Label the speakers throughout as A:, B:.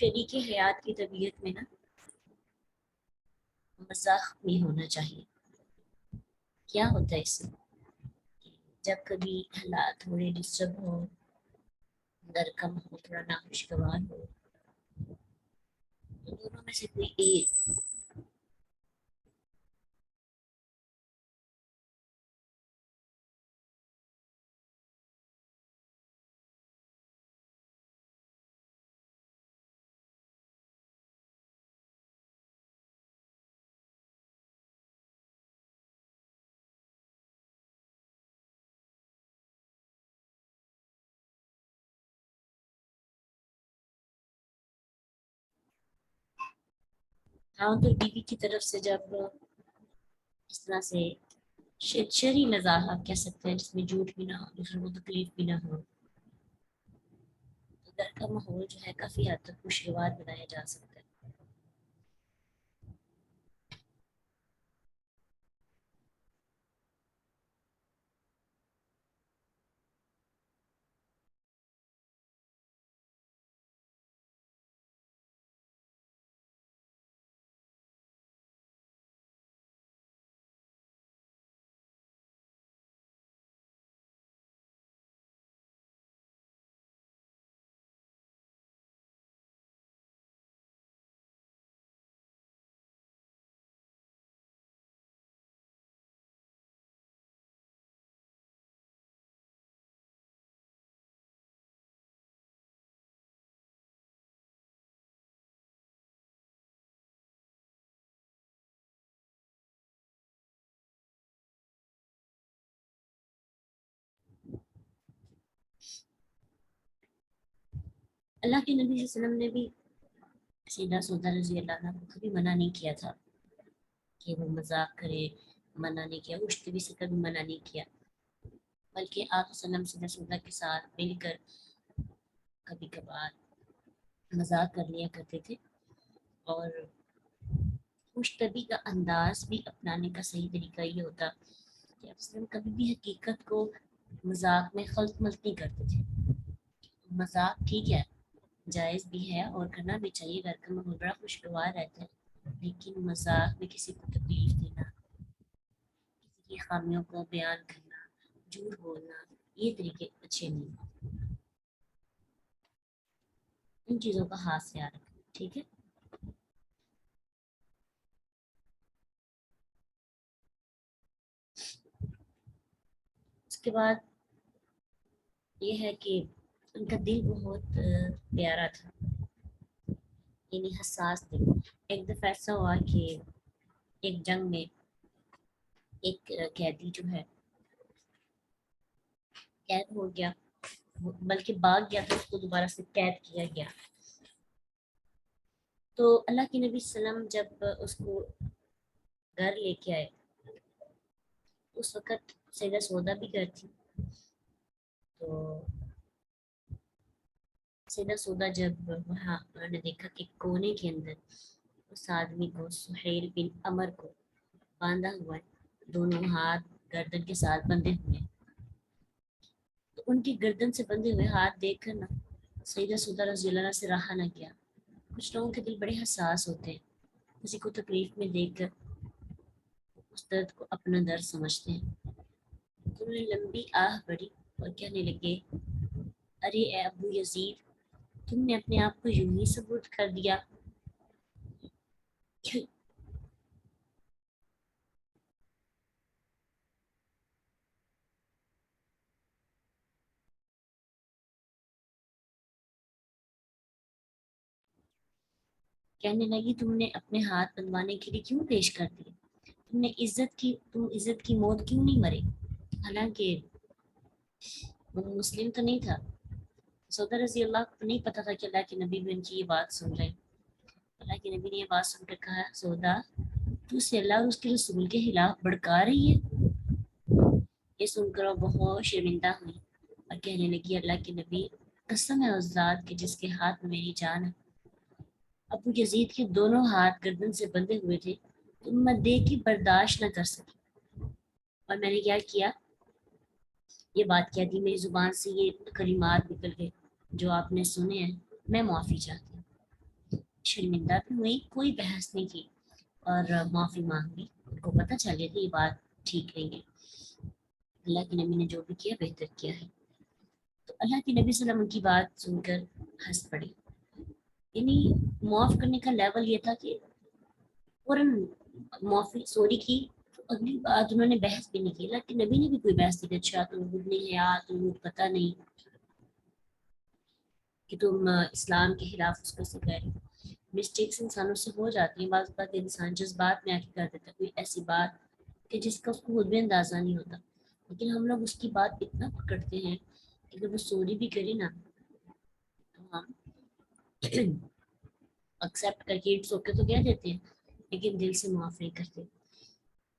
A: شریک حیات کی طبیعت میں نا مزاح بھی ہونا چاہیے. کیا ہوتا ہے اس سے؟ جب کبھی حالات تھوڑے ڈسٹرب ہو، در کم ہو، تھوڑا ناخوشگوار ہو، تو دونوں میں سے کوئی ایک ہاں تو بیوی کی طرف سے جب اس طرح سے شرعی مزاح آپ کہہ سکتے ہیں جس میں جھوٹ بھی نہ ہو، دوسروں کو تکلیف بھی نہ ہو، تو گھر کا ماحول جو ہے کافی حد تک خوشگوار بنایا جا سکتا ہے. اللہ کے نبی صلی اللہ علیہ وسلم نے بھی سیدہ سودا رضی اللہ عنہ کو کبھی منع نہیں کیا تھا کہ وہ مذاق کرے، منع نہیں کیا، مشتبہ سے کبھی منع نہیں کیا، بلکہ آپ صلی اللہ علیہ وسلم سیدہ سودا کے ساتھ مل کر کبھی کبھار مذاق کر لیا کرتے تھے. اور مشتبہ کا انداز بھی اپنانے کا صحیح طریقہ یہ ہوتا کہ آپ صلی اللہ علیہ وسلم کبھی بھی حقیقت کو مذاق میں خلط ملط نہیں کرتے تھے. مذاق ٹھیک ہے، جائز بھی ہے اور کرنا بھی چاہیے، گھر کا ماحول بڑا خوشگوار رہتا ہے، لیکن مذاق میں کسی کو تکلیف دینا، کسی کی خامیوں کو بیان کرنا، جھوٹ بولنا، یہ طریقے اچھے نہیں. ان چیزوں کا خاص خیال رکھنا، ٹھیک ہے. اس کے بعد یہ ہے کہ ان کا دل بہت پیارا تھا، یعنی حساس دل. ایک دفعہ ایسا ہوا کہ ایک جنگ میں ایک قیدی جو ہے قید ہو گیا، بلکہ بھاگ گیا تو اس کو دوبارہ سے قید کیا گیا. تو اللہ کے نبی صلی اللہ علیہ وسلم جب اس کو گھر لے کے آئے، اس وقت سیدہ سودا بھی گھر تھی. تو سیدہ سودا جب وہاں انہوں نے دیکھا کہ کونے کے اندر اس آدمی کو، سہیل بن عمر کو باندھا ہوا ہے، دونوں ہاتھ گردن کے ساتھ بندھے ہوئے ہیں، تو ان کی گردن سے بندھے ہوئے ہاتھ دیکھ کر نا سیدہ سودا رضی اللہ عنہا سے رہا نہ گیا. کچھ لوگوں کے دل بڑے حساس ہوتے ہیں، کسی کو تکلیف میں دیکھ کر اس درد کو اپنا درد سمجھتے ہیں. تو انہوں نے لمبی آہ بھری اور کہنے لگے، ارے اے ابو یزید، تم نے اپنے آپ کو یوں ہی ثبوت کر دیا. کہنے لگی تم نے اپنے ہاتھ بنوانے کے لیے کیوں پیش کر دیے، تم عزت کی موت کیوں نہیں مرے. حالانکہ وہ مسلم تو نہیں تھا. سودا رضی اللہ کو نہیں پتا تھا کہ اللہ کے نبی بھی ان کی یہ بات سن رہے ہیں. اللہ کے نبی نے یہ بات سن کر کہا، سودا تو اسے اللہ اور اس کے رسول کے خلاف بھڑکا رہی ہے. یہ سن کر وہ بہت شرمندہ ہوئی اور کہنے لگی، اللہ کے نبی، قسم ہے اس ذات کے جس کے ہاتھ میں میری جان ہے، ابو یزید کے دونوں ہاتھ گردن سے بندھے ہوئے تھے تو میں دیکھ کے برداشت نہ کر سکی، اور میں نے کیا کیا، یہ بات کہہ دی، میری زبان سے یہ کلمات نکل گئے جو آپ نے سنے ہیں، میں معافی چاہتی ہوں. شرمندہ بھی ہوئی, کوئی بحث نہیں کی اور معافی مانگ لی. ان کو پتہ چل گیا کہ یہ بات ٹھیک نہیں ہے, اللہ کے نبی نے جو بھی کیا بہتر کیا ہے. تو اللہ کے نبی صلی اللہ علیہ وسلم کی بات سن کر ہنس پڑے. یعنی معاف کرنے کا لیول یہ تھا کہ فوراً معافی سوری کی, تو اگلی بات انہوں نے بحث بھی نہیں کی. اللہ کے نبی نے بھی کوئی بحث نہیں کی, اچھا تم خود نہیں ہے یار, تم پتہ نہیں کہ تم اسلام کے خلاف اس کو سکھا رہے. مسٹیکس انسانوں سے ہو جاتی ہیں, بعض بات انسان جذبات میں آ کے کر دیتا ہے کوئی ایسی بات کہ جس کا اس کو خود بھی اندازہ نہیں ہوتا, لیکن ہم لوگ اس کی بات اتنا پکڑتے ہیں کہ اگر وہ سوری بھی کرے نا تو ہم ایکسیپٹ کر کے اٹس اوکے تو کہہ دیتے ہیں, لیکن دل سے معاف نہیں کرتے.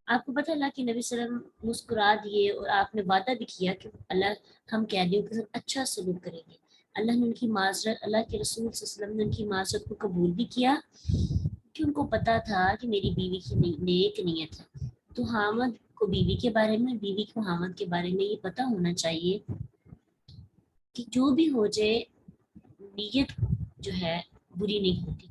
A: آپ کو پتہ اللہ کہ نبی صلی اللہ علیہ وسلم مسکرا دیے اور آپ نے وعدہ بھی کیا کہ اللہ ہم قیدیوں کے ساتھ اچھا سلوک کریں گے. اللہ نے ان کی معذرت, اللہ کے رسول صلی اللہ علیہ وسلم نے ان کی معذرت کو قبول بھی کیا کہ ان کو پتا تھا کہ میری بیوی کی نیک نیت ہے. تو حامد کو بیوی کے بارے میں, بیوی کو حامد کے بارے میں یہ پتا ہونا چاہیے کہ جو بھی ہو جائے نیت جو ہے بری نہیں ہوتی.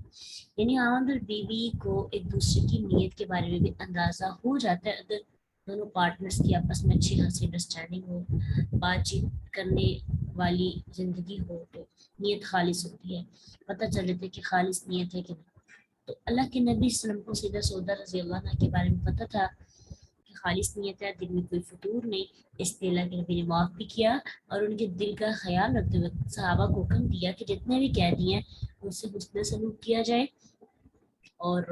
A: یعنی حامد اور بیوی کو ایک دوسرے کی نیت کے بارے میں بھی اندازہ ہو جاتا ہے اگر دونوں پارٹنرز کی آپس میں اچھی خاصی انڈرسٹینڈنگ ہو, بات چیت کرنے والی زندگی ہو تو نیت خالص ہوتی ہے, پتہ چل جاتا ہے کہ خالص نیت ہے کہ نہیں. تو اللہ کے نبی صلی اللہ علیہ وسلم کو سیدہ سودا رضی اللہ عنہ کے بارے میں پتہ تھا کہ خالص نیت ہے, دل میں کوئی فطور نہیں, اس لیے اللہ کے نبی نے معاف بھی کیا اور ان کے دل کا خیال رکھتے ہوئے صحابہ کو حکم دیا کہ جتنے بھی قیدی ہیں ان سے حسن سلوک کیا جائے. اور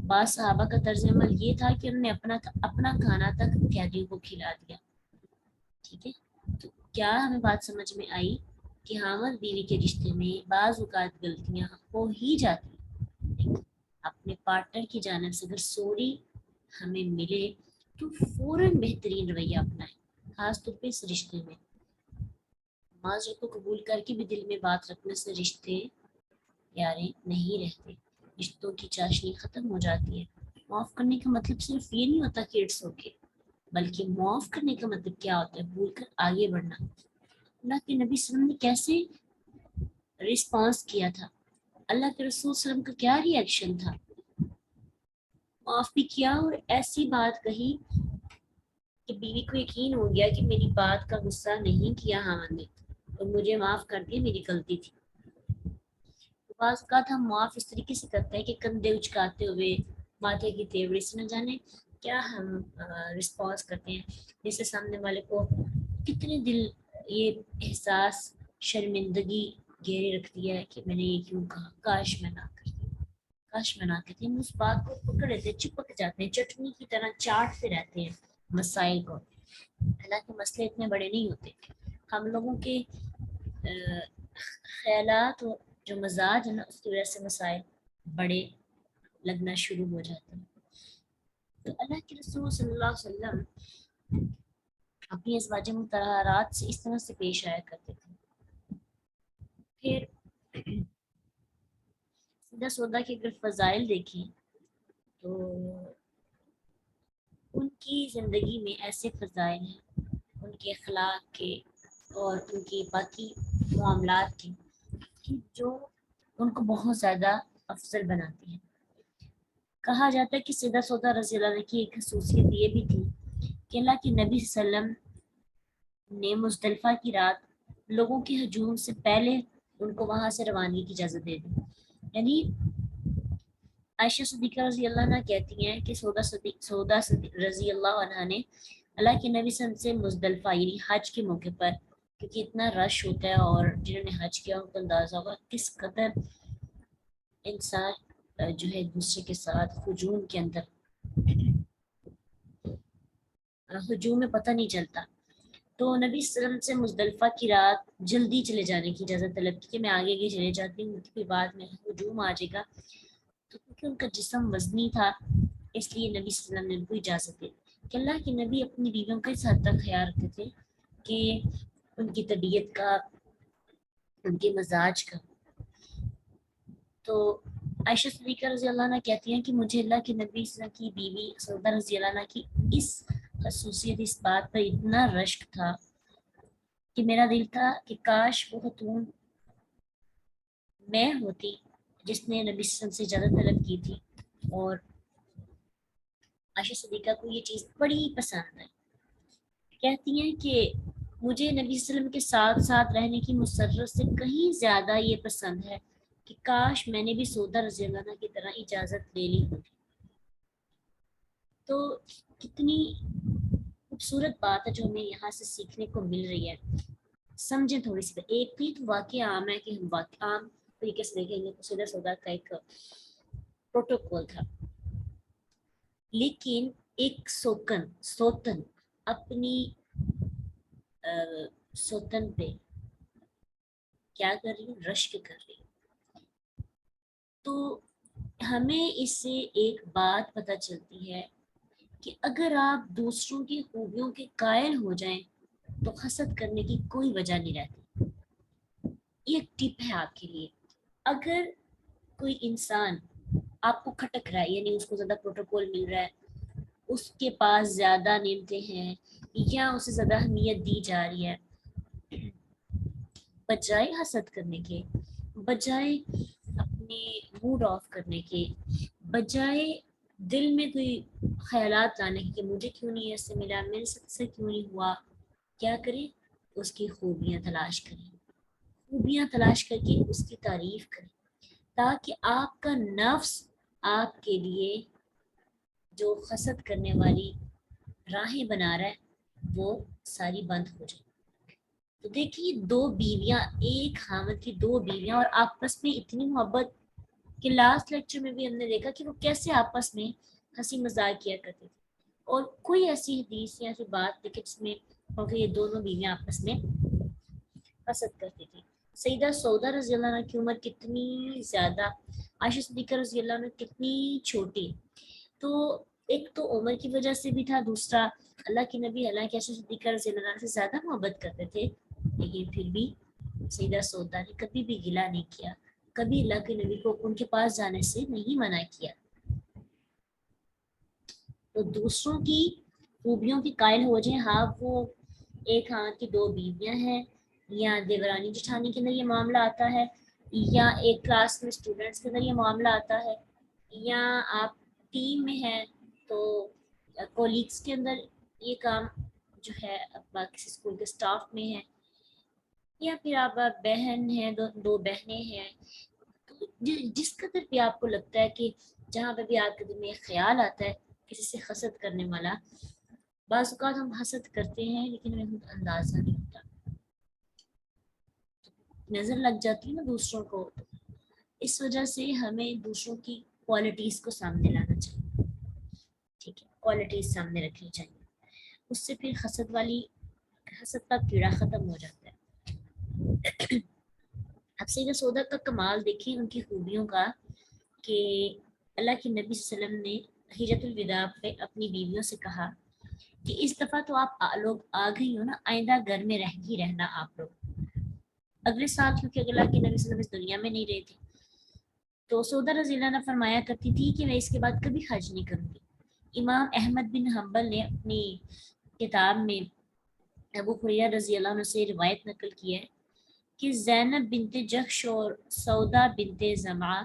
A: بعض صحابہ کا طرز عمل یہ تھا کہ انہوں نے اپنا کھانا تک قیدیوں کو کھلا دیا. ٹھیک ہے, تو کیا ہمیں بات سمجھ میں آئی کہ حامد بیوی کے رشتے میں بعض اوقات غلطیاں ہو ہی جاتی ہیں. اپنے پارٹنر کی جانب سے اگر سوری ہمیں ملے تو فوراً بہترین رویہ اپنائیں, خاص طور پہ اس رشتے میں. معذرت کو قبول کر کے بھی دل میں بات رکھنے سے رشتے پیارے نہیں رہتے, رشتوں کی چاشنی ختم ہو جاتی ہے. معاف کرنے کا مطلب صرف یہ نہیں ہوتا کہ اٹس اوکے, بلکہ معاف کرنے کا مطلب کیا ہوتا ہے, بھول کر آگے بڑھنا. اللہ کے نبی صلی اللہ علیہ وسلم نے کیسے رسپانس کیا تھا, اللہ کے رسول صلی اللہ علیہ وسلم کا کیا ری ایکشن تھا, معاف بھی کیا اور ایسی بات کہی کہ بیوی کو یقین ہو گیا کہ میری بات کا غصہ نہیں کیا حامد نے اور مجھے معاف کر دیا, میری غلطی تھی. بعض اوقات ہم معاف اس طریقے سے کرتے ہیں کہ کندھے اچکاتے ہوئے, ماتھے کی تیوری سے, نہ جانے کیا ہم رسپانس کرتے ہیں, جس سے سامنے والے کو کتنے دل یہ احساس شرمندگی گھیرے رکھتی ہے کہ میں نے یہ کیوں کہا, کاش میں نہ کرتی, کاش میں نہ کرتی. ہم اس بات کو پکڑ لیتے, چپک جاتے ہیں, چٹنی کی طرح چاٹتے رہتے ہیں مسائل کو. حالانکہ مسئلے اتنے بڑے نہیں ہوتے, ہم لوگوں کے خیالات اور جو مزاج ہے نا اس کی وجہ سے مسائل بڑے لگنا شروع ہو جاتے ہیں. تو اللہ کے رسول صلی اللہ علیہ وسلم اپنی ازواج مطہرات سے اس طرح سے پیش آیا کرتے تھے. پھر سیدہ سودا کے اگر فضائل دیکھیں تو ان کی زندگی میں ایسے فضائل ہیں, ان کے اخلاق کے اور ان کے باقی معاملات کے, کہ جو ان کو بہت زیادہ افضل بناتی ہیں. کہا جاتا ہے کہ سیدہ سودا رضی اللہ عنہ کی ایک خصوصیت یہ بھی تھی کہ اللہ کے نبی صلی اللہ علیہ وسلم نے مزدلفہ کی رات لوگوں کے ہجوم سے پہلے ان کو وہاں سے روانگی کی اجازت دے دی. یعنی عائشہ صدیقہ رضی اللہ عنہ کہتی ہیں کہ سودا رضی اللہ عنہ نے اللہ کے نبی صلی اللہ علیہ وسلم سے مزدلفہ یعنی حج کے موقع پر, کیونکہ اتنا رش ہوتا ہے اور جنہوں نے حج کیا ان کو اندازہ ہوگا کس قدر انسان جو ہے ایک دوسرے کے ساتھ ہجوم کے اندر ہجوم میں پتہ نہیں چلتا. تو نبی صلی اللہ علیہ وسلم سے مزدلفہ کی رات جلدی چلے جانے کی اجازت طلب کی کہ میں آگے آگے چلے جاتی ہوں, کیونکہ بعد میں ہجوم آ جائے گا. تو کیونکہ ان کا جسم وزنی تھا اس لیے نبی صلی اللہ علیہ وسلم نے ان کو اجازت دی کہ اللہ کے نبی اپنی بیویوں کا اس حد تک خیال رکھتے تھے کہ ان کی طبیعت کا, ان کے مزاج کا. تو عائشہ صدیقہ رضی اللہ عنہ کہتی ہیں کہ مجھے اللہ کے نبی صلی اللہ علیہ وسلم کی بیوی سودا رضی اللہ عنہ کی اس خصوصیت, اس بات پر اتنا رشک تھا کہ میرا دل تھا کہ کاش وہ خاتون میں ہوتی جس نے نبی صلی اللہ علیہ وسلم سے اجازت طلب کی تھی، اور عائشہ صدیقہ کو یہ چیز بڑی پسند ہے. کہتی ہیں کہ مجھے نبی صلی اللہ علیہ وسلم کے ساتھ ساتھ رہنے کی مسرت سے کہیں زیادہ یہ پسند ہے کہ کاش میں نے بھی سودا رضی اللہ عنہ کی طرح اجازت لے لی ہوتی. تو کتنی خوبصورت بات ہے جو ہمیں یہاں سے سیکھنے کو مل رہی ہے. سمجھیں تھوڑی سی. ایک بھی تو واقعہ عام ہے کہ ہم عام طریقے سے دیکھیں گے تو سیدھا سودا کا ایک پروٹوکول تھا، لیکن ایک سوتن اپنی سوتن پہ کیا کر رہی ہے؟ رشک کر رہی ہے. تو ہمیں اس سے ایک بات پتہ چلتی ہے کہ اگر آپ دوسروں کی خوبیوں کے قائل ہو جائیں تو حسد کرنے کی کوئی وجہ نہیں رہتی. یہ ایک ٹپ ہے آپ کے لیے. اگر کوئی انسان آپ کو کھٹک رہا ہے، یعنی اس کو زیادہ پروٹوکول مل رہا ہے، اس کے پاس زیادہ نعمتیں ہیں یا اسے زیادہ اہمیت دی جا رہی ہے، بجائے حسد کرنے کے، بجائے اپنے موڈ آف کرنے کے، بجائے دل میں کوئی خیالات لانے کے کہ مجھے کیوں نہیں ایسے ملا، میرے ساتھ سے کیوں نہیں ہوا، کیا کریں؟ اس کی خوبیاں تلاش کریں، خوبیاں تلاش کر کے اس کی تعریف کریں، تاکہ آپ کا نفس آپ کے لیے جو حسد کرنے والی راہیں بنا رہا ہے وہ ساری بند ہو جائے. تو دیکھیے، دو بیویاں، ایک خاوند کی دو بیویاں، اور آپس میں اتنی محبت کہ لاسٹ لیکچر میں بھی ہم نے دیکھا کہ وہ کیسے آپس میں ہنسی مذاق کیا کرتے تھے. اور کوئی ایسی حدیث یا ایسی بات دیکھے جس میں یہ دونوں بیویاں آپس میں حسد کرتی تھی. سیدہ سودا رضی اللہ عنہ کی عمر کتنی زیادہ، عائشہ صدیقہ رضی اللہ عنہ کتنی چھوٹی. تو ایک تو عمر کی وجہ سے بھی تھا، دوسرا اللہ کے نبی حالانکہ عائشہ صدیقہ رضی اللہ عنہ سے زیادہ محبت کرتے تھے، لیکن پھر بھی سیدہ سودا نے کبھی بھی گلہ نہیں کیا، کبھی اللہ کے نبی کو ان کے پاس جانے سے نہیں منع کیا. تو دوسروں کی خوبیوں کی قائل ہو جائیں، ہاں وہ ایک ہاتھ کی دو بیویاں ہیں، یا دیورانی جٹھانی کے اندر یہ معاملہ آتا ہے، یا ایک کلاس میں اسٹوڈنٹس کے اندر یہ معاملہ آتا ہے، یا آپ ٹیم میں ہیں تو کولیگس کے اندر یہ کام جو ہے کسی اسکول کے اسٹاف میں ہے، یا پھر آپ بہن ہیں، دو بہنیں ہیں. تو جس قدر بھی آپ کو لگتا ہے کہ جہاں پہ بھی آپ کے دل میں خیال آتا ہے کسی سے حسد کرنے والا، بعض اوقات ہم حسد کرتے ہیں لیکن ہمیں اندازہ نہیں ہوتا، نظر لگ جاتی ہے نا دوسروں کو. اس وجہ سے ہمیں دوسروں کی کوالٹیز کو سامنے لانا چاہیے. ٹھیک ہے، کوالٹیز سامنے رکھنی چاہیے، اس سے پھر حسد کا کیڑا ختم ہو جاتا ہے. اب سیدہ سودا کا کمال دیکھیں ان کی خوبیوں کا، کہ اللہ کے نبی صلی اللہ علیہ وسلم نے حجۃ الوداع پہ اپنی بیویوں سے کہا کہ اس دفعہ تو آپ لوگ آ گئی ہو نا، آئندہ گھر میں رہ ہی رہنا آپ لوگ. اگلے سال کیونکہ اللہ کے نبی صلی اللہ علیہ وسلم اس دنیا میں نہیں رہے تھے، تو سودا رضی اللہ عنہ فرمایا کرتی تھی کہ میں اس کے بعد کبھی حج نہیں کروں گی. امام احمد بن حنبل نے اپنی کتاب میں ابو ہریرہ رضی اللہ عنہ سے روایت نقل کی ہے کہ زینب بنت جخش اور سودا بنت زمعہ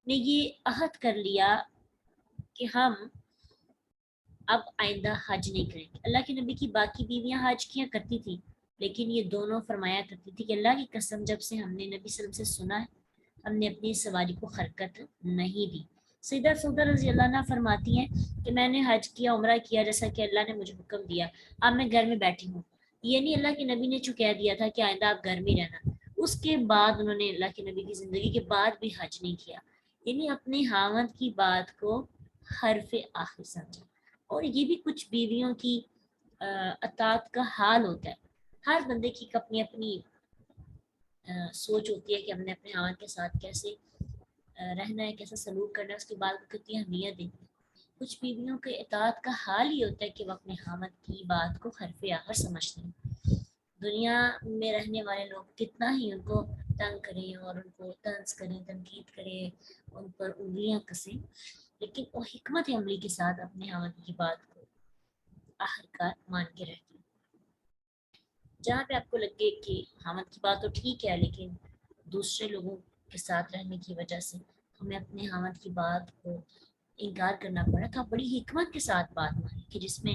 A: نے یہ عہد کر لیا کہ ہم اب آئندہ حج نہیں کریں گے. اللہ کے نبی کی باقی بیویاں حج کیا کرتی تھی، لیکن یہ دونوں فرمایا کرتی تھی کہ اللہ کی قسم جب سے ہم نے نبی صلی اللہ علیہ وسلم سے سنا ہے ہم نے اپنی سواری کو حرکت نہیں دی. سیدہ سودا رضی اللہ عنہ فرماتی ہیں کہ میں نے حج کیا، عمرہ کیا جیسا کہ اللہ نے مجھے حکم دیا، اب میں گھر میں بیٹھی ہوں. یہ نہیں اللہ کے نبی نے جو کہہ دیا تھا کہ آئندہ آپ گھر میں رہنا، اس کے بعد انہوں نے اللہ کے نبی کی زندگی کے بعد بھی حج نہیں کیا، یعنی اپنے خاوند کی بات کو حرف آخر سمجھا. اور یہ بھی کچھ بیویوں کی اطاعت کا حال ہوتا ہے. ہر بندے کی اپنی اپنی سوچ ہوتی ہے کہ ہم نے اپنے خاوند کے ساتھ کیسے رہنا ہے، کیسا سلوک کرنا ہے، اس کی بات کو کتنی اہمیت دینی ہے. کچھ بیویوں کے اطاعت کا حال ہی ہوتا ہے کہ وہ اپنے خاوند کی بات کو حرف آخر سمجھتے ہیں. دنیا میں رہنے والے لوگ کتنا ہی ان کو تنگ کریں اور ان کو طنز کریں، تنقید کریں، ان پر انگلیاں کسیں، لیکن وہ حکمت عملی کے ساتھ اپنے خاوند کی بات کو آخرکار مان کے رہتی ہیں. جہاں پہ آپ کو لگے کہ خاوند کی بات تو ٹھیک ہے لیکن دوسرے لوگوں کے ساتھ رہنے کی وجہ سے ہمیں اپنے خاوند کی بات کو انکار کرنا پڑا، تو آپ بڑی حکمت کے ساتھ بات مانیں کہ جس میں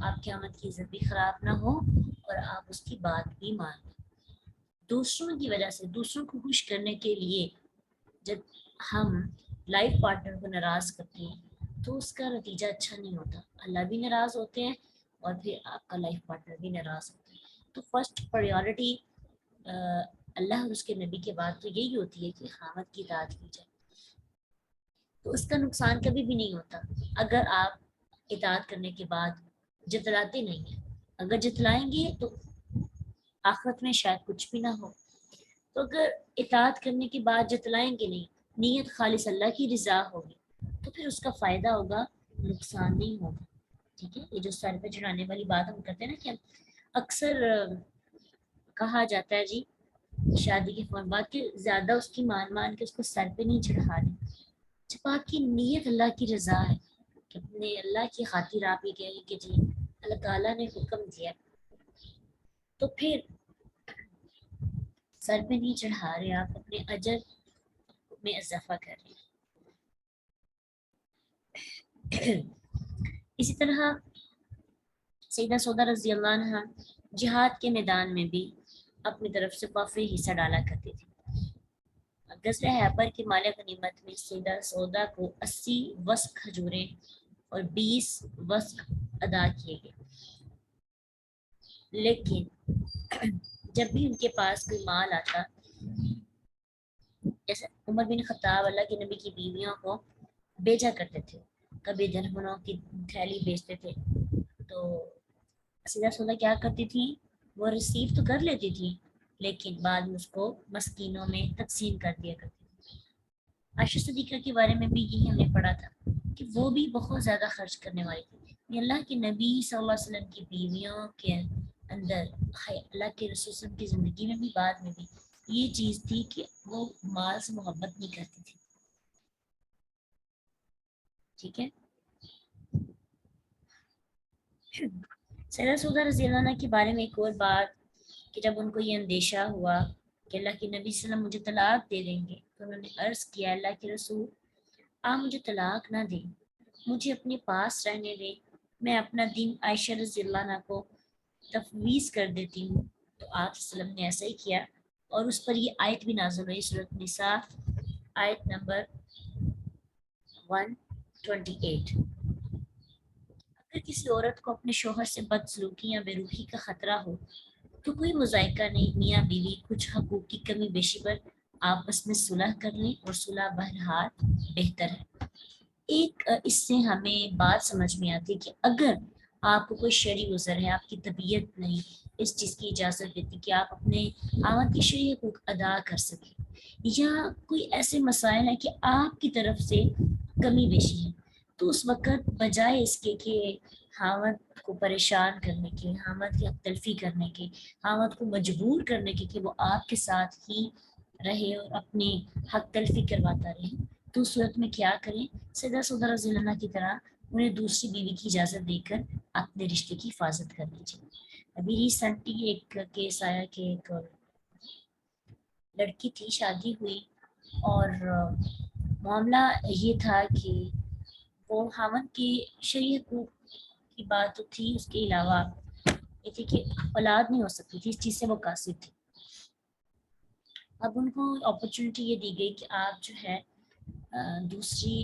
A: آپ کے خاوند کی عزت بھی خراب نہ ہو اور آپ اس کی بات بھی مان لیں۔ دوسروں کی وجہ سے، دوسروں کو خوش کرنے کے لیے جب ہم لائف پارٹنر کو ناراض کرتے ہیں تو اس کا نتیجہ اچھا نہیں ہوتا، اللہ بھی ناراض ہوتے ہیں اور پھر آپ کا لائف پارٹنر بھی ناراض ہوتا ہے۔ تو فرسٹ پریورٹی اللہ اور اس کے نبی کے بعد تو یہی ہوتی ہے کہ خاوند کی اطاعت کی جائے، تو اس کا نقصان کبھی بھی نہیں ہوتا اگر آپ اطاعت کرنے کے بعد جتلاتے نہیں ہیں۔ اگر جتلائیں گے تو آخرت میں شاید کچھ بھی نہ ہو، تو اگر اطاعت کرنے کے بعد جتلائیں گے نہیں، نیت خالص اللہ کی رضا ہوگی، تو پھر اس کا فائدہ ہوگا، نقصان نہیں ہوگا۔ ٹھیک ہے، یہ جو سر پہ چڑھانے والی بات ہم کرتے ہیں نا کہ اکثر کہا جاتا ہے جی شادی کے فوراً بعد کہ زیادہ اس کی مان کے اس کو سر پہ نہیں چڑھا رہے، جب آپ کی نیت اللہ کی رضا ہے کہ اپنے اللہ کی خاطر آپ یہ کہیں کہ جی اللہ تعالیٰ نے حکم دیا، تو پھر سر پہ نہیں چڑھا رہے، آپ اپنے اجر میں اضافہ کر رہے ہیں۔ اسی طرح سیدہ سودا رضی اللہ عنہ جہاد کے میدان میں بھی اپنی طرف سے کافی حصہ ڈالا کرتی تھی۔ غزوہ خیبر کے مال غنیمت میں سیدہ سودا کو 80 وسق کھجوریں اور 20 وسق ادا کیے گئے، لیکن جب بھی ان کے پاس کوئی مال آتا، جیسے عمر بن خطاب اللہ کے نبی کی بیویوں کو بیچا کرتے تھے، کبھی درہموں کی تھیلی بیچتے تھے، تو سیدہ سودا کیا کرتی تھی، وہ ریسیو تو کر لیتی تھی لیکن بعد میں اس کو مسکینوں میں تقسیم کر دیا کرتی تھی۔ عائشہ صدیقہ کے بارے میں بھی یہی ہم نے پڑھا تھا کہ وہ بھی بہت زیادہ خرچ کرنے والی تھی۔ اللہ کے نبی صلی اللہ علیہ وسلم کی بیویوں کے اندر، اللہ کے رسول صلی اللہ علیہ وسلم کی زندگی میں بھی بعد میں بھی یہ چیز تھی کہ وہ مال سے محبت نہیں کرتی تھی۔ ٹھیک ہے، سیدہ سودا رضی اللہ عنہ کے بارے میں ایک اور بات کہ جب ان کو یہ اندیشہ ہوا کہ اللہ کے نبی صلی اللہ علیہ وسلم مجھے طلاق دے دیں گے، تو انہوں نے عرض کیا اللہ کے رسول آپ مجھے طلاق نہ دیں، مجھے اپنے پاس رہنے دیں، میں اپنا دین عائشہ رضی اللہ عنہ کو تفویض کر دیتی ہوں۔ تو آپ صلی اللہ علیہ وسلم نے ایسا ہی کیا اور اس پر یہ آیت بھی نازل ہوئی، سورۃ نساء آیت نمبر 128۔ اگر کسی عورت کو اپنے شوہر سے بدسلوکی یا بے روحی کا خطرہ ہو تو کوئی مذائقہ نہیں، میاں بیوی کچھ حقوق کی کمی بیشی پر آپس میں صلح کر لیں اور صلح بہرحال بہتر ہے۔ ایک اس سے ہمیں بات سمجھ میں آتی ہے کہ اگر آپ کو کوئی شرعی عذر ہے، آپ کی طبیعت نہیں اس چیز کی اجازت دیتی کہ آپ اپنے خاوند کی شرعی حقوق ادا کر سکیں، یا کوئی ایسے مسائل ہیں کہ آپ کی طرف سے کمی بیشی ہے، تو اس وقت بجائے اس کے کہ خاوند کو پریشان کرنے کے، خاوند کی حق تلفی کرنے کے، خاوند کو مجبور کرنے کے کہ وہ آپ کے ساتھ ہی رہے اور اپنی حق تلفی کرواتا رہے، تو اس صورت میں کیا کریں، سیدہ سودا رضی اللہ عنہ کی طرح انہیں دوسری بیوی کی اجازت دے کر اپنے رشتے کی حفاظت کر لیجیے۔ ابھی ریسنٹلی ایک کیس آیا کہ ایک لڑکی تھی، شادی ہوئی اور معاملہ یہ تھا کہ وہ خاوند کی شرعی حقوق کی بات تو تھی، اس کے علاوہ یہ تھی کہ اولاد نہیں ہو سکتی تھی، اس چیز سے وہ قاصر تھی۔ اب ان کو اپرچونٹی یہ دی گئی کہ آپ جو ہے دوسری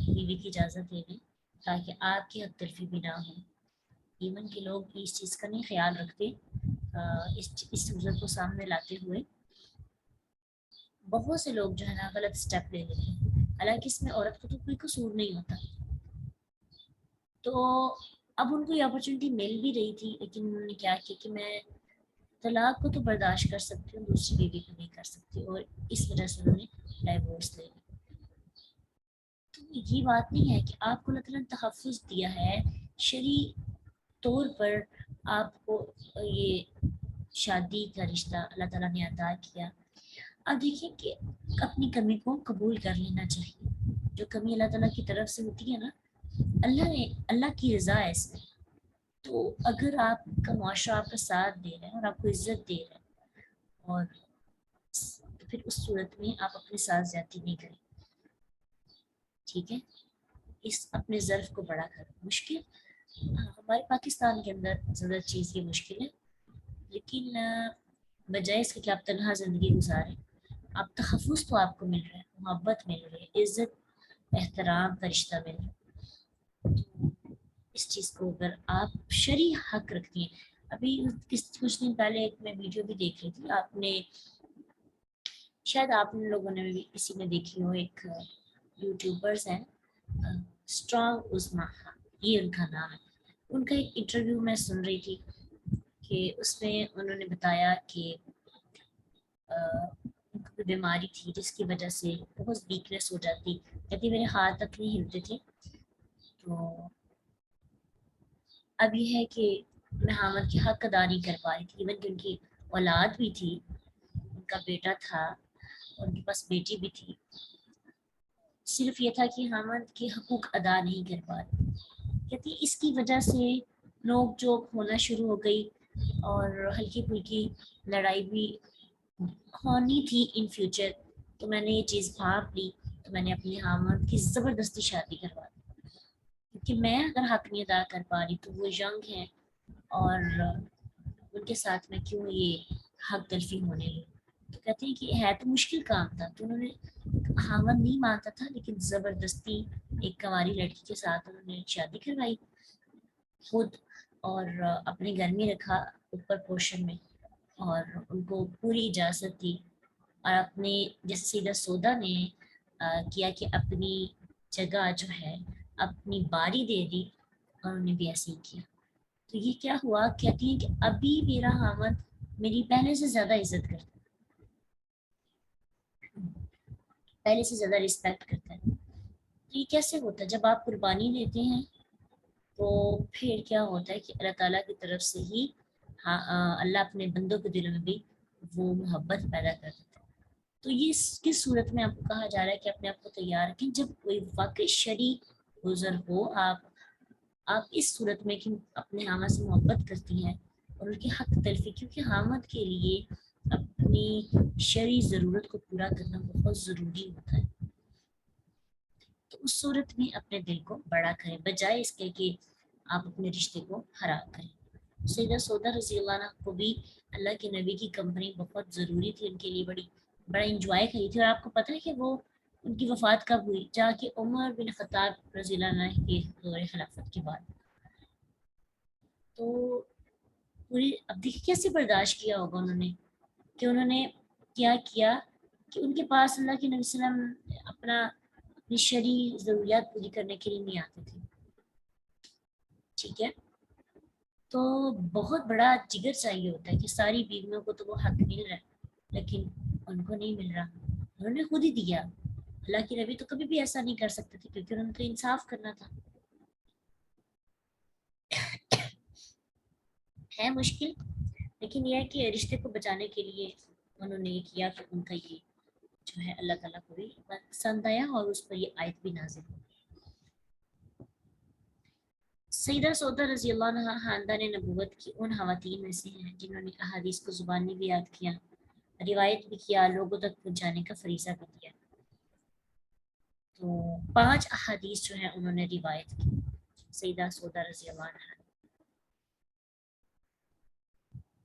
A: بیوی کی اجازت دے دیں تاکہ آپ کی حق تلفی بھی نہ ہو۔ ایون کہ لوگ اس چیز کا نہیں خیال رکھتے، اس صورت کو سامنے لاتے ہوئے بہت سے لوگ جو ہے نا غلط اسٹیپ لے لیتے ہیں، حالانکہ اس میں عورت کو تو کوئی قصور نہیں ہوتا۔ تو اب ان کو یہ اپرچونٹی مل بھی رہی تھی، لیکن انہوں نے کیا کیا کہ میں طلاق کو تو برداشت کر سکتی ہوں، دوسری بیوی کو نہیں کر سکتی، اور اس وجہ سے انہوں نے ڈائیورس لے لی۔ تو یہ بات نہیں ہے کہ آپ کو اللہ تعالیٰ نے تحفظ دیا ہے شرعی طور پر، آپ کو یہ شادی کا رشتہ اللہ تعالیٰ نے عطا کیا۔ اب دیکھیں کہ اپنی کمی کو قبول کر لینا چاہیے، جو کمی اللہ تعالیٰ کی طرف سے ہوتی ہے نا، اللہ کی رضا ہے اس میں۔ تو اگر آپ کا معاشرہ آپ کا ساتھ دے رہا ہے اور آپ کو عزت دے رہا ہے اور تو پھر اس صورت میں آپ اپنے ساتھ زیادتی نہیں کریں. ٹھیک ہے, اس اپنے ظرف کو بڑا کر مشکل ہمارے پاکستان کے اندر زیادہ چیز یہ مشکل ہے, لیکن بجائے اس کے کہ آپ تنہا زندگی گزاریں, آپ تحفظ تو آپ کو مل رہا ہے, محبت مل رہی ہے, عزت احترام کا رشتہ مل رہا ہے. اس چیز کو اگر آپ شرعی حق رکھتی ہیں, ابھی کچھ دن پہلے ایک میں ویڈیو بھی دیکھ رہی تھی, آپ نے شاید آپ لوگوں نے بھی کسی نے دیکھی ہو, ایک یوٹیوبرز ہیں اسٹرانگ عظما, یہ ان کا نام ہے. ان کا ایک انٹرویو میں سن رہی تھی کہ اس میں انہوں نے بتایا کہ ان کو بیماری تھی جس کی وجہ سے بہت ویکنیس ہو جاتی, کہتی میرے ہاتھ تک نہیں ہلتے تھے. تو اب یہ ہے کہ میں حامد کی حق ادا نہیں کر پا رہی تھی, ایون کہ ان کی اولاد بھی تھی, ان کا بیٹا تھا, ان کے پاس بیٹی بھی تھی, صرف یہ تھا کہ حامد کے حقوق ادا نہیں کر پا رہے. کہتی اس کی وجہ سے نوک جھوک ہونا شروع ہو گئی, اور ہلکی پھلکی لڑائی بھی ہونی تھی ان فیوچر. تو میں نے یہ چیز بھانپ لی, تو میں نے اپنے حامد کی زبردستی شادی کروا دی, کیونکہ میں اگر حق نہیں ادا کر پا رہی تو وہ ینگ ہیں, اور ان کے ساتھ میں کیوں یہ حق تلفی ہونے لگی. تو کہتے ہیں کہ ہے تو مشکل کام تھا, تو انہوں نے حامد نہیں مانتا تھا, لیکن زبردستی ایک کنواری لڑکی کے ساتھ انہوں نے شادی کروائی خود, اور اپنے گھر میں رکھا اوپر پورشن میں, اور ان کو پوری اجازت دی. اور اپنے جیسے سیدہ سودا نے کیا کہ اپنی جگہ جو ہے اپنی باری دے دی, اور انہوں نے بھی ایسے ہی کیا. تو یہ کیا ہوا, کہتی ہیں کہ ابھی میرا حامد میری پہلے سے زیادہ عزت کرتا ہے, پہلے سے زیادہ رسپیکٹ کرتا ہے. تو یہ کیسے ہوتا ہے, جب آپ قربانی دیتے ہیں تو پھر کیا ہوتا ہے کہ اللہ تعالیٰ کی طرف سے ہی اللہ اپنے بندوں کے دلوں میں بھی وہ محبت پیدا کر دیتا ہے. تو یہ کس صورت میں آپ کو کہا جا رہا ہے کہ اپنے آپ کو تیار رکھیں, جب کوئی واقعی شرعی گزر ہو, آپ اس صورت میں کہ اپنے حامد سے محبت کرتی ہیں اور ان کی حق تلفی, کیونکہ حامد کے لیے اپنی شرعی ضرورت کو پورا کرنا بہت ضروری ہوتا ہے. تو اس صورت میں اپنے دل کو بڑا کریں, بجائے اس کے کہ آپ اپنے رشتے کو خراب کریں. سیدہ سودا رضی اللہ عنہ کو بھی اللہ کے نبی کی کمپنی بہت ضروری تھی, ان کے لیے بڑا انجوائے کری تھی. اور آپ کو پتہ ہے کہ وہ ان کی وفات کب ہوئی, جا کے عمر بن خطاب رضی اللہ عنہ کے دور خلافت کے بعد. تو پوری اب دیکھیے کیسے برداشت کیا ہوگا انہوں نے, کہ انہوں نے کیا کہ ان کے پاس اللہ کے نبی صلی اللہ علیہ وسلم اپنی شرعی ضروریات پوری کرنے کے لیے نہیں آتے تھے. ٹھیک ہے, تو بہت بڑا جگر چاہیے ہوتا ہے کہ ساری بیویوں کو تو وہ حق مل رہا ہے لیکن ان کو نہیں مل رہا, انہوں نے خود ہی دیا. اللہ کے نبی تو کبھی بھی ایسا نہیں کر سکتے تھے, کیونکہ انہوں نے تو انصاف کرنا تھا. ہے مشکل, لیکن یہ ہے کہ رشتے کو بچانے کے لیے انہوں نے یہ کیا کہ ان کا یہ جو ہے اللہ تعالیٰ کو بھی پسند آیا, اور اس پر یہ آیت بھی نازل ہوئی. سیدہ سودا رضی اللہ عنہ خاندان نبوت کی ان خواتین میں سے ہیں جنہوں نے احادیث کو زبانی بھی یاد کیا, روایت بھی کیا, لوگوں تک پہنچانے کا فریضہ بھی دیا. تو 5 احادیث جو ہیں انہوں نے روایت کی سیدہ سودا رضی اللہ عنہ.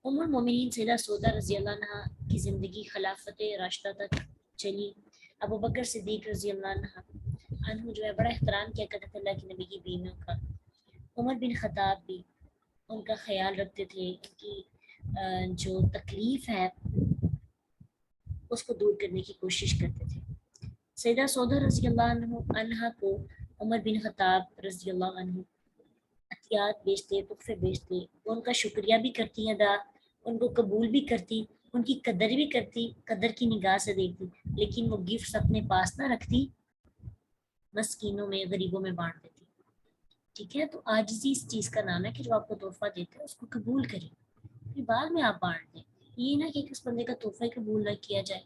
A: ام المومنین سیدہ سودا رضی اللہ عنہ کی زندگی خلافت راشدہ تک چلی. ابو بکر صدیق رضی اللہ عنہ جو ہے بڑا احترام کیا کرتے تھے اللہ کے نبی کی بیویوں کا. عمر بن خطاب بھی ان کا خیال رکھتے تھے, کہ جو تکلیف ہے اس کو دور کرنے کی کوشش کرتے تھے. سیدہ سودا رضی اللہ عنہ کو عمر بن خطاب رضی اللہ عنہ عطیات بیچتے, تحفے بیچتے, ان کا شکریہ بھی کرتی ادا, ان کو قبول بھی کرتی, ان کی قدر بھی کرتی, قدر کی نگاہ سے دیکھتی, لیکن وہ گفٹس اپنے پاس نہ رکھتی, مسکینوں میں غریبوں میں بانٹ دیتی. ٹھیک ہے, تو عاجزی اس چیز کا نام ہے کہ جو آپ کو تحفہ دیتے ہیں اس کو قبول کریں, پھر بعد میں آپ بانٹ دیں. یہ نہ کہ اس بندے کا تحفہ قبول نہ کیا جائے.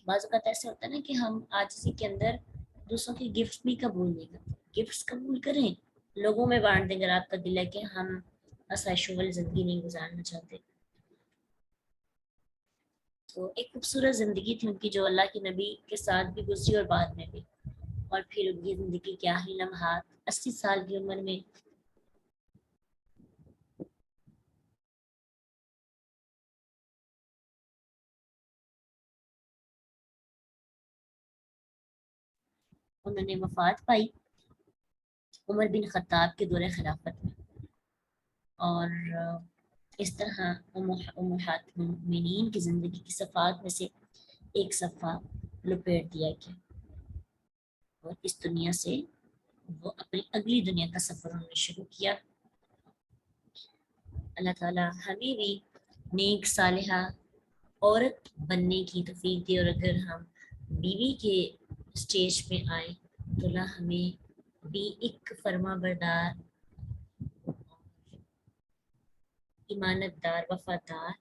A: بعض اوقات ایسے ہوتا ہے نا کہ ہم عاجزی کے اندر دوسروں کے گفٹ بھی قبول نہیں کرتے. گفٹس قبول کریں, لوگوں میں بانٹ دیں اگر آپ کا دل ہے کہ ہم آسائشوں والی زندگی نہیں گزارنا چاہتے. تو ایک خوبصورت زندگی تھی ان کی جو اللہ کے نبی کے ساتھ بھی گزری اور بعد میں بھی. اور پھر ان کی زندگی کے آخری لمحات 80 سال کی عمر میں انہوں نے وفات پائی عمر بن خطاب کے دور خلافت میں. اور اس طرح امہات المؤمنین کی زندگی کی صفحات میں سے ایک صفحہ لپیٹ دیا گیا اور اس دنیا سے وہ اپنی اگلی دنیا کا سفر انہوں نے شروع کیا. اللہ تعالیٰ ہمیں بھی نیک صالحہ عورت بننے کی توفیق دے. اور اگر ہم بیوی کے اسٹیج پہ آئیں تو اللہ ہمیں بھی ایک فرما بردار ایمانت دار وفادار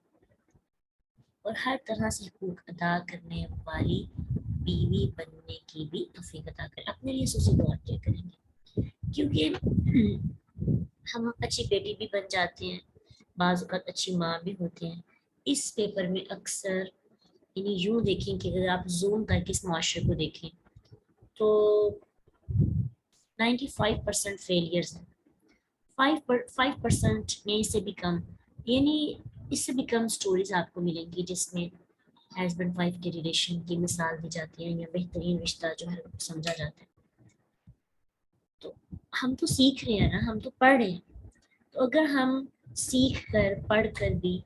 A: اور ہر طرح سے حقوق ادا کرنے والی بیوی بننے کی بھی توفیق عطا کرے. اپنے لیے سوچے دعا کیا کریں گے کیونکہ ہم اچھی بیٹی بھی بن جاتے ہیں بعض اوقات اچھی ماں بھی ہوتے ہیں. اس پیپر میں اکثر یعنی یوں دیکھیں کہ اگر آپ زوم کر کے اس معاشرے کو دیکھیں تو 95% فیلئرز ہیں. 5% نہیں سے بھی کم یعنی اس سے بھی کم سٹوریز آپ کو ملیں گی جس میں ہسبینڈ وائف کے ریلیشن کی مثال دی جاتی ہے یا بہترین رشتہ جو ہے سمجھا جاتا ہے. تو ہم تو سیکھ رہے ہیں نا, ہم تو پڑھ رہے ہیں. تو اگر ہم سیکھ کر پڑھ کر بھی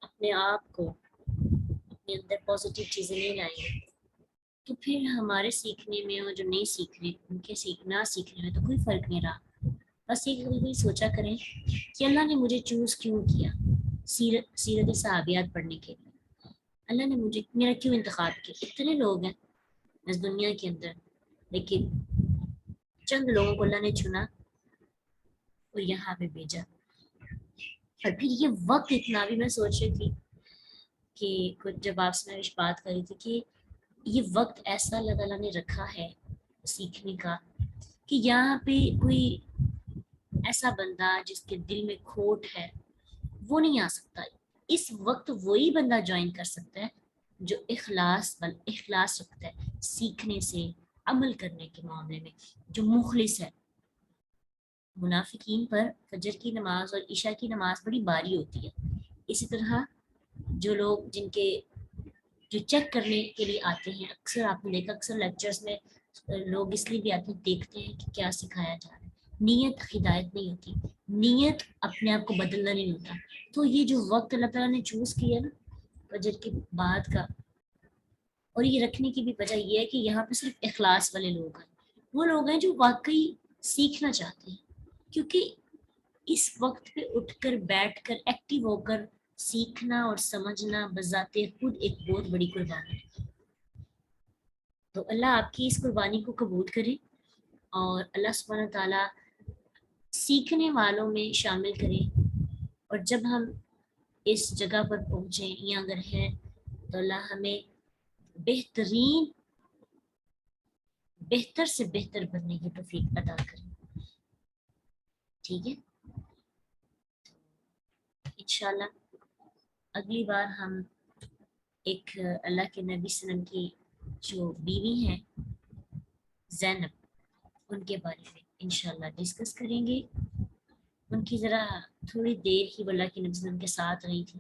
A: اپنے آپ کو اپنے اندر پازیٹیو چیزیں نہیں لائیں گے تو پھر ہمارے سیکھنے میں اور جو نہیں سیکھ رہے ان کے نہ سیکھنے میں تو کوئی فرق نہیں رہا. بس یہ کبھی سوچا کریں کہ اللہ نے مجھے چوز کیوں کیا سیرت صحابیات پڑھنے کے لیے. اللہ نے مجھے میرا کیوں انتخاب کیا. اتنے لوگ ہیں اس دنیا کے اندر لیکن چند لوگوں کو اللہ نے چنا اور یہاں پہ بھیجا. اور پھر یہ وقت اتنا بھی میں سوچ رہی تھی کہ کچھ جب آپ سے میں بات کر رہی تھی کہ یہ وقت ایسا اللہ تعالیٰ نے رکھا ہے سیکھنے کا کہ یہاں پہ کوئی ایسا بندہ جس کے دل میں کھوٹ ہے وہ نہیں آ سکتا. اس وقت وہی بندہ جوائن کر سکتا ہے جو اخلاص رکھتا ہے سیکھنے سے عمل کرنے کے معاملے میں, جو مخلص ہے. منافقین پر فجر کی نماز اور عشاء کی نماز بڑی باری ہوتی ہے. اسی طرح جو لوگ جو چیک کرنے کے لیے آتے ہیں, اکثر آپ نے دیکھا اکثر لیکچرز میں لوگ اس لیے بھی آتے ہیں دیکھتے ہیں کہ کیا سکھایا جا رہا ہے. نیت ہدایت نہیں ہوتی, نیت اپنے آپ کو بدلنا نہیں ہوتا. تو یہ جو وقت اللہ تعالیٰ نے چوز کیا نا فجر کے بعد کا, اور یہ رکھنے کی بھی وجہ یہ ہے کہ یہاں پہ صرف اخلاص والے لوگ ہیں, وہ لوگ ہیں جو واقعی سیکھنا چاہتے ہیں. کیونکہ اس وقت پہ اٹھ کر بیٹھ کر ایکٹیو ہو کر سیکھنا اور سمجھنا بذات خود ایک بہت بڑی قربانی ہے. تو اللہ آپ کی اس قربانی کو قبول کرے اور اللہ سبحانہ تعالیٰ سیکھنے والوں میں شامل کرے. اور جب ہم اس جگہ پر پہنچیں یا اگر ہیں تو اللہ ہمیں بہتر سے بہتر بننے کی توفیق عطا کرے. ٹھیک ہے, انشاءاللہ اگلی بار ہم ایک اللہ کے نبی صلی اللہ علیہ وسلم کی جو بیوی ہیں زینب ان کے بارے میں انشاءاللہ ڈسکس کریں گے. ان کی ذرا تھوڑی دیر ہی اللہ کے نبی صلی اللہ علیہ وسلم کے ساتھ رہی تھی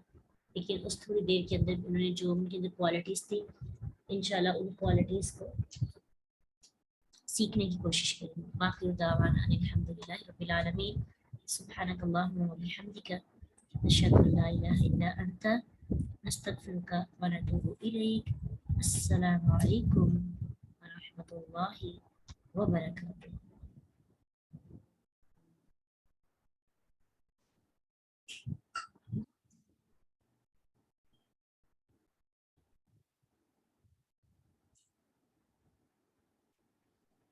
A: لیکن اس تھوڑی دیر کے اندر انہوں نے جو ان کے اندر کوالٹیز تھی انشاءاللہ ان کوالٹیز کو سیکھنے کی کوشش کریں. باقی دعوانا الحمدللہ رب العالمین. سبحانک اللہم و بحمدک نشہد ان لا الہ الا انت نستغفرک و نتوب الیک. السلام علیکم ورحمۃ اللہ وبرکاتہ.